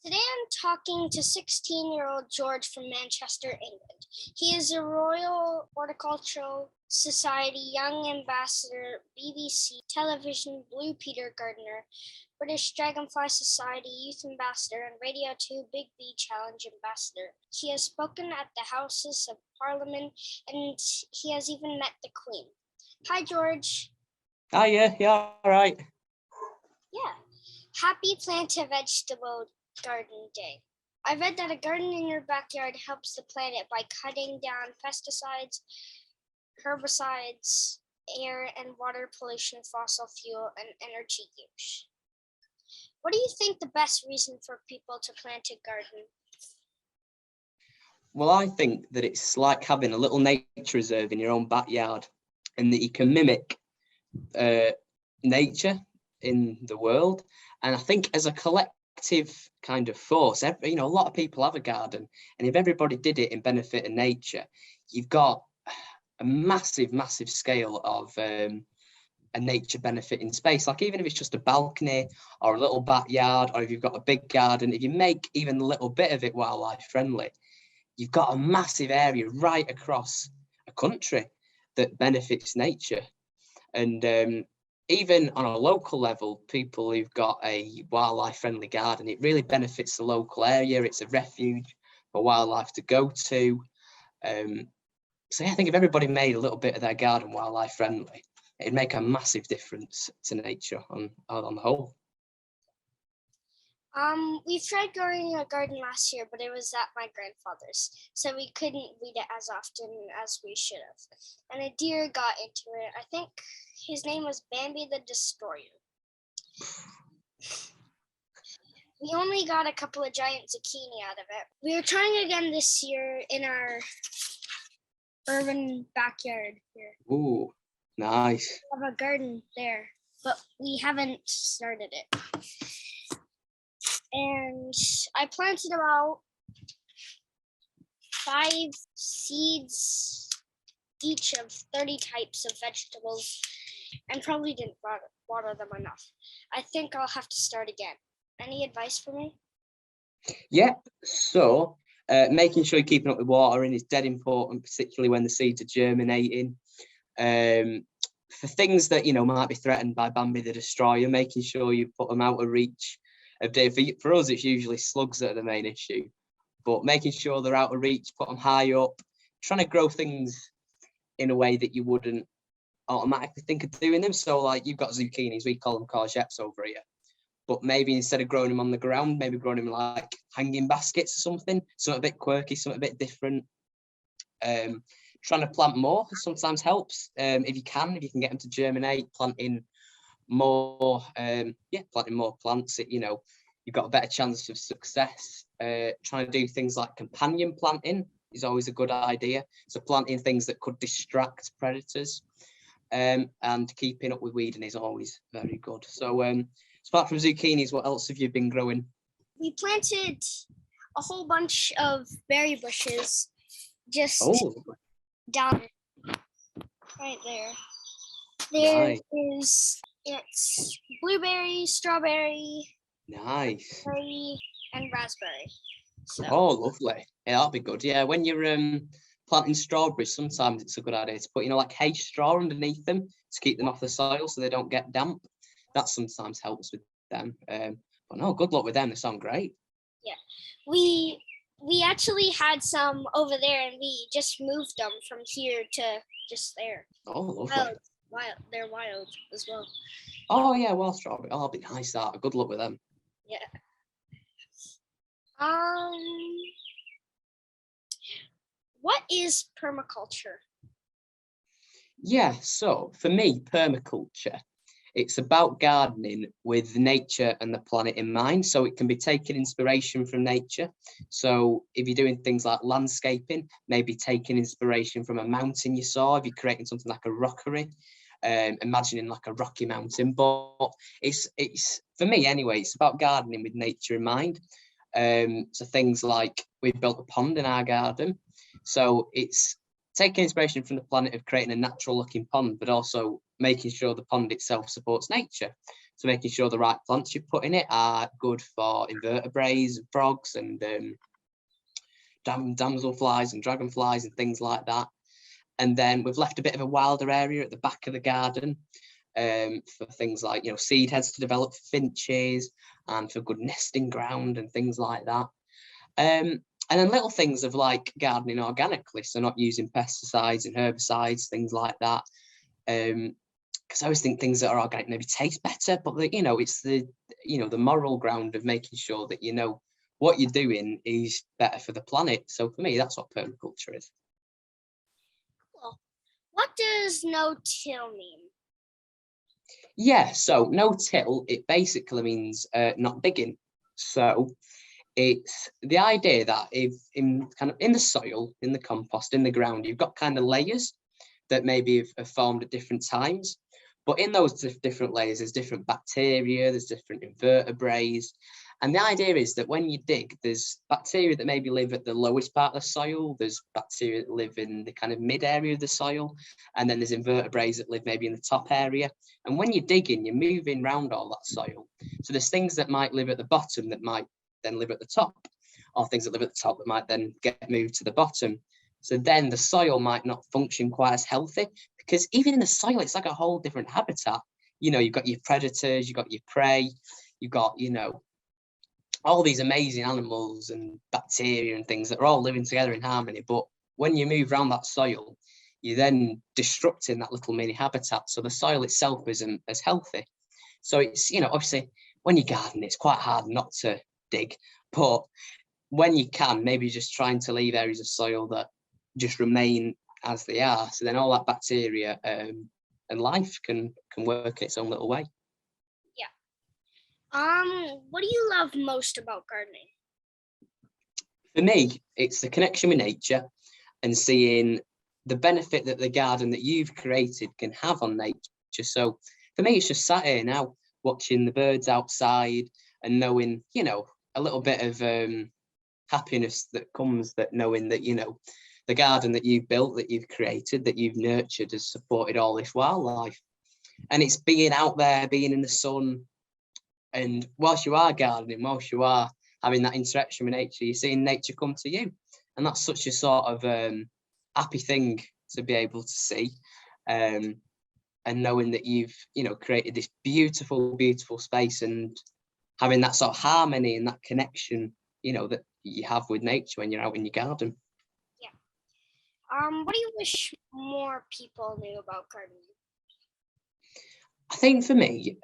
Today I'm talking to 16-year-old George from Manchester, England. He is a Royal Horticultural Society Young Ambassador, BBC Television Blue Peter Gardener, British Dragonfly Society Youth Ambassador, and Radio 2 Big Bee Challenge Ambassador. He has spoken at the Houses of Parliament, and he has even met the Queen. Hi, George. Yeah, all right. Yeah. Happy Plant a Vegetable Garden Day. I read that a garden in your backyard helps the planet by cutting down pesticides, herbicides, air and water pollution, fossil fuel, and energy use. What do you think the best reason for people to plant a garden? Well, I think that it's like having a little nature reserve in your own backyard, and that you can mimic nature in the world. And I think as a collective kind of force, a lot of people have a garden, and if everybody did it in benefit of nature, you've got a massive scale of a nature benefit in space. Like even if it's just a balcony or a little backyard, or if you've got a big garden, if you make even a little bit of it wildlife friendly, you've got a massive area right across a country that benefits nature. And even on a local level, people who've got a wildlife friendly garden, it really benefits the local area. It's a refuge for wildlife to go to. So yeah, I think if everybody made a little bit of their garden wildlife friendly, it'd make a massive difference to nature on the whole. We tried growing a garden last year, but it was at my grandfather's, so we couldn't weed it as often as we should have. And a deer got into it. I think his name was Bambi the Destroyer. We only got a couple of giant zucchini out of it. We are trying again this year in our urban backyard here. Ooh, nice. We have a garden there, but we haven't started it. And I planted about 5 seeds each of 30 types of vegetables and probably didn't water them enough. I think I'll have to start again. Any advice for me? Yeah, so making sure you're keeping up with watering is dead important, particularly when the seeds are germinating. For things that, might be threatened by Bambi the Destroyer, making sure you put them out of reach of day. For us, it's usually slugs that are the main issue, but making sure they're out of reach, put them high up, trying to grow things in a way that you wouldn't automatically think of doing them. So like you've got zucchinis, we call them courgettes over here, but maybe instead of growing them on the ground, maybe growing them like hanging baskets or something a bit quirky, something a bit different. Trying to plant more sometimes helps. If you can get them to germinate, planting more plants, you've got a better chance of success. Trying to do things like companion planting is always a good idea. So planting things that could distract predators, and keeping up with weeding is always very good. So apart from zucchinis, what else have you been growing? We planted a whole bunch of berry bushes just down right there. There is, it's blueberry, strawberry, nice, berry, and raspberry. So. Oh, lovely. Yeah, that'll be good. Yeah, when you're planting strawberries, sometimes it's a good idea to put, like hay straw underneath them to keep them off the soil so they don't get damp. That sometimes helps with them. But no, good luck with them. They sound great. Yeah, we actually had some over there, and we just moved them from here to just there. Oh, lovely. They're wild as well. Oh yeah, wild strawberry. Oh, that'll be nice. That. Good luck with them. Yeah. What is permaculture? Yeah, so for me, permaculture, it's about gardening with nature and the planet in mind. So it can be taking inspiration from nature. So if you're doing things like landscaping, maybe taking inspiration from a mountain you saw. If you're creating something like a rockery, imagining like a rocky mountain. But it's for me anyway, it's about gardening with nature in mind. So things like we've built a pond in our garden. So it's taking inspiration from the planet of creating a natural looking pond, but also making sure the pond itself supports nature. So making sure the right plants you put in it are good for invertebrates, frogs, and damselflies and dragonflies and things like that. And then we've left a bit of a wilder area at the back of the garden for things like, seed heads to develop for finches and for good nesting ground and things like that. And then little things of like gardening organically, so not using pesticides and herbicides, things like that. Because I always think things that are organic maybe taste better, but it's the moral ground of making sure that what you're doing is better for the planet. So for me, that's what permaculture is. Cool. What does no-till mean? Yeah, so no-till, it basically means not digging. So it's the idea that if in the soil, in the compost, in the ground, you've got kind of layers that maybe have formed at different times. But in those different layers, there's different bacteria, there's different invertebrates. And the idea is that when you dig, there's bacteria that maybe live at the lowest part of the soil, there's bacteria that live in the kind of mid area of the soil, and then there's invertebrates that live maybe in the top area. And when you're digging, you're moving around all that soil. So there's things that might live at the bottom that might then live at the top, or things that live at the top that might then get moved to the bottom. So then the soil might not function quite as healthy, because even in the soil, it's like a whole different habitat. You've got your predators, you've got your prey, you've got, all these amazing animals and bacteria and things that are all living together in harmony. But when you move around that soil, you're then disrupting that little mini habitat. So the soil itself isn't as healthy. So it's, obviously when you garden, it's quite hard not to dig, but when you can, maybe just trying to leave areas of soil that just remain as they are. So then all that bacteria and life can work its own little way. What do you love most about gardening? For me, it's the connection with nature and seeing the benefit that the garden that you've created can have on nature. So for me, it's just sat here now watching the birds outside and knowing, a little bit of happiness that comes that knowing that, the garden that you've built, that you've created, that you've nurtured has supported all this wildlife. And it's being out there, being in the sun. And whilst you are gardening, whilst you are having that interaction with nature, you're seeing nature come to you. And that's such a sort of happy thing to be able to see. And knowing that you've, created this beautiful, beautiful space and having that sort of harmony and that connection, that you have with nature when you're out in your garden. Yeah. What do you wish more people knew about gardening? I think for me,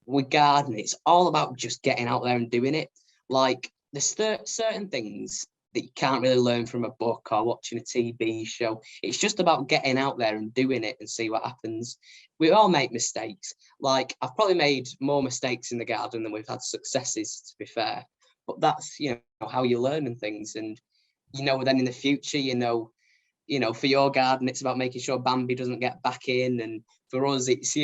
with gardening, it's all about just getting out there and doing it. Like there's certain things that you can't really learn from a book or watching a TV show. It's just about getting out there and doing it and see what happens. We all make mistakes. Like I've probably made more mistakes in the garden than we've had successes, to be fair. But that's, how you learn and things. And, then in the future, for your garden, it's about making sure Bambi doesn't get back in. And for us, it's,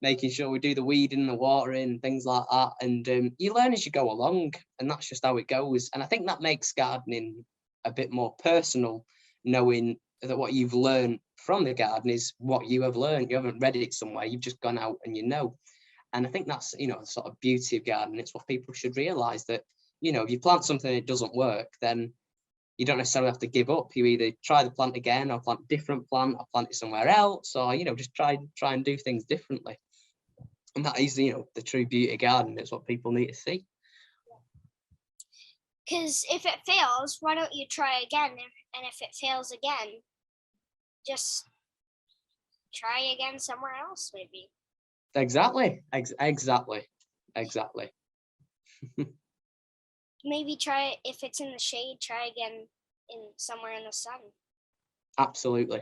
making sure we do the weeding, the watering, things like that. And you learn as you go along, and that's just how it goes. And I think that makes gardening a bit more personal, knowing that what you've learned from the garden is what you have learned. You haven't read it somewhere, you've just gone out and And I think that's, the sort of beauty of gardening. It's what people should realise, that, if you plant something and it doesn't work, then you don't necessarily have to give up. You either try the plant again, or plant a different plant, or plant it somewhere else, or, just try and do things differently. And that is, the true beauty of gardening. It's what people need to see. Because if it fails, why don't you try again? And if it fails again, just try again somewhere else, maybe. Exactly. Maybe try, if it's in the shade, try again in somewhere in the sun. Absolutely.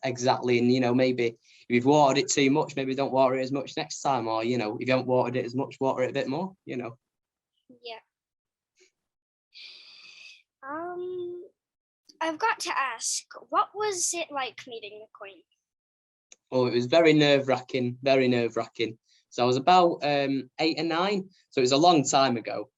Exactly. And, maybe if you've watered it too much, maybe don't water it as much next time. Or, if you haven't watered it as much, water it a bit more, Yeah. I've got to ask, what was it like meeting the Queen? Oh, it was very nerve-wracking, very nerve-wracking. So I was about 8 or 9, so it was a long time ago.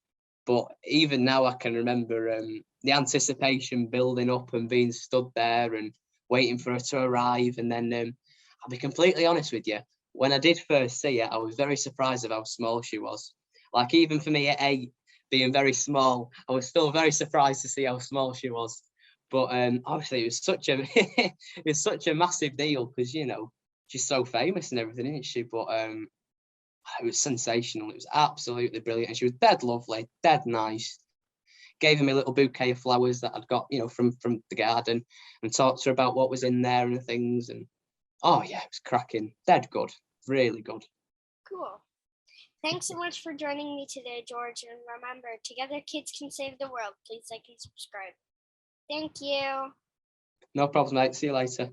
But even now I can remember the anticipation building up and being stood there and waiting for her to arrive. And then I'll be completely honest with you, when I did first see it, I was very surprised of how small she was. Like, even for me at 8, being very small, I was still very surprised to see how small she was. But obviously, it was such a it was such a massive deal because, you know, she's so famous and everything, isn't she? But it was sensational. It was absolutely brilliant, and she was dead lovely, dead nice. Gave him a little bouquet of flowers that I'd got, you know, from the garden, and talked to her about what was in there and things. And oh yeah, it was cracking, dead good, really good. Cool. Thanks so much for joining me today, George. And remember, together kids can save the world. Please like and subscribe. Thank you. No problem, mate. See you later.